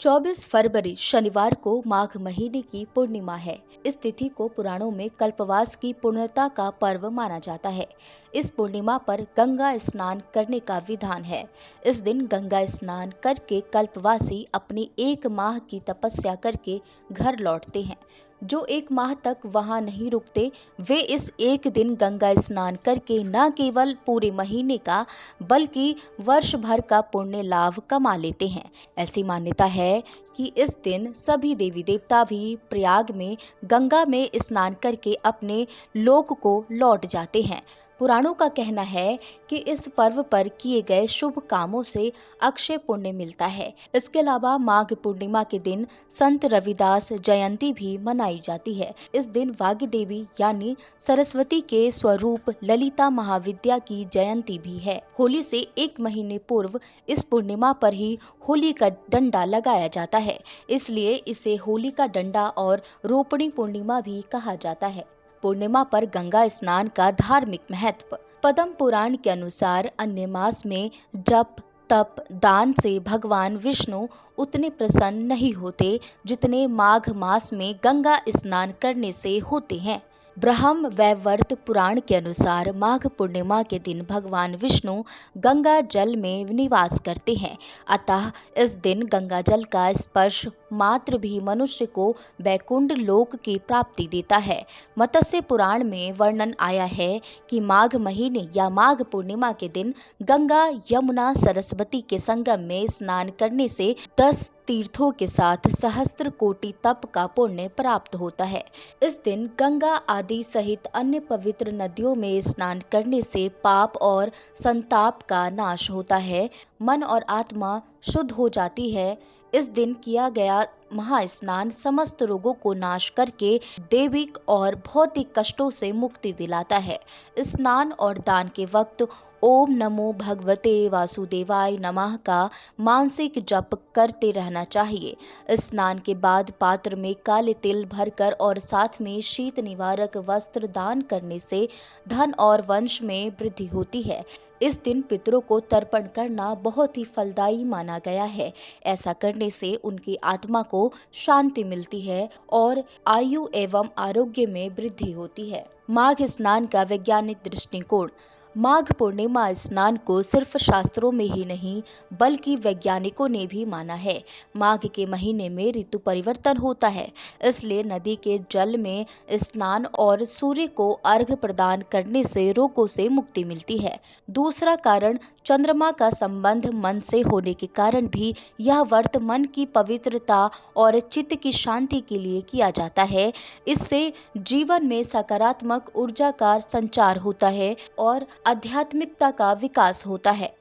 24 फरवरी शनिवार को माघ महीने की पूर्णिमा है। इस तिथि को पुराणों में कल्पवास की पूर्णता का पर्व माना जाता है। इस पूर्णिमा पर गंगा स्नान करने का विधान है। इस दिन गंगा स्नान करके कल्पवासी अपनी 1 माह की तपस्या करके घर लौटते हैं। जो 1 माह तक वहां नहीं रुकते, वे इस एक दिन गंगा स्नान करके न केवल पूरे महीने का बल्कि वर्ष भर का पुण्य लाभ कमा लेते हैं। ऐसी मान्यता है कि इस दिन सभी देवी देवता भी प्रयाग में गंगा में स्नान करके अपने लोक को लौट जाते हैं। पुराणों का कहना है कि इस पर्व पर किए गए शुभ कामों से अक्षय पुण्य मिलता है। इसके अलावा माघ पूर्णिमा के दिन संत रविदास जयंती भी मनाई जाती है। इस दिन वाग्देवी देवी यानी सरस्वती के स्वरूप ललिता महाविद्या की जयंती भी है। होली से 1 महीने पूर्व इस पूर्णिमा पर ही होली का डंडा लगाया जाता है, इसलिए इसे होली का डंडा और रोपणी पूर्णिमा भी कहा जाता है। पूर्णिमा पर गंगा स्नान का धार्मिक महत्व। पद्म पुराण के अनुसार अन्य मास में जप तप दान से भगवान विष्णु उतने प्रसन्न नहीं होते जितने माघ मास में गंगा स्नान करने से होते हैं। ब्रह्म वैवर्त पुराण के अनुसार माघ पूर्णिमा के दिन भगवान विष्णु गंगा जल में निवास करते हैं, अतः इस दिन गंगा जल का स्पर्श मात्र भी मनुष्य को वैकुंठ लोक की प्राप्ति देता है। मत्स्य पुराण में वर्णन आया है कि माघ महीने या माघ पूर्णिमा के दिन गंगा यमुना सरस्वती के संगम में स्नान करने से 10 तीर्थों के साथ सहस्त्र कोटि तप का पुण्य प्राप्त होता है। इस दिन गंगा आदि सहित अन्य पवित्र नदियों में स्नान करने से पाप और संताप का नाश होता है, मन और आत्मा शुद्ध हो जाती है। इस दिन किया गया महास्नान समस्त रोगों को नाश करके दैविक और भौतिक कष्टों से मुक्ति दिलाता है। स्नान और दान के वक्त ओम नमो भगवते वासुदेवाय नमः का मानसिक जप करते रहना चाहिए। स्नान के बाद पात्र में काले तिल भरकर और साथ में शीत निवारक वस्त्र दान करने से धन और वंश में वृद्धि होती है। इस दिन पितरों को तर्पण करना बहुत ही फलदायी माना गया है। ऐसा करने से उनकी आत्मा को शांति मिलती है और आयु एवं आरोग्य में वृद्धि होती है। माघ स्नान का वैज्ञानिक दृष्टिकोण। माघ पूर्णिमा स्नान को सिर्फ शास्त्रों में ही नहीं बल्कि वैज्ञानिकों ने भी माना है। माघ के महीने में ऋतु परिवर्तन होता है, इसलिए नदी के जल में स्नान और सूर्य को अर्घ्य प्रदान करने से रोगों से मुक्ति मिलती है। दूसरा कारण चंद्रमा का संबंध मन से होने के कारण भी यह व्रत मन की पवित्रता और चित्त की शांति के लिए किया जाता है। इससे जीवन में सकारात्मक ऊर्जा का संचार होता है और आध्यात्मिकता का विकास होता है।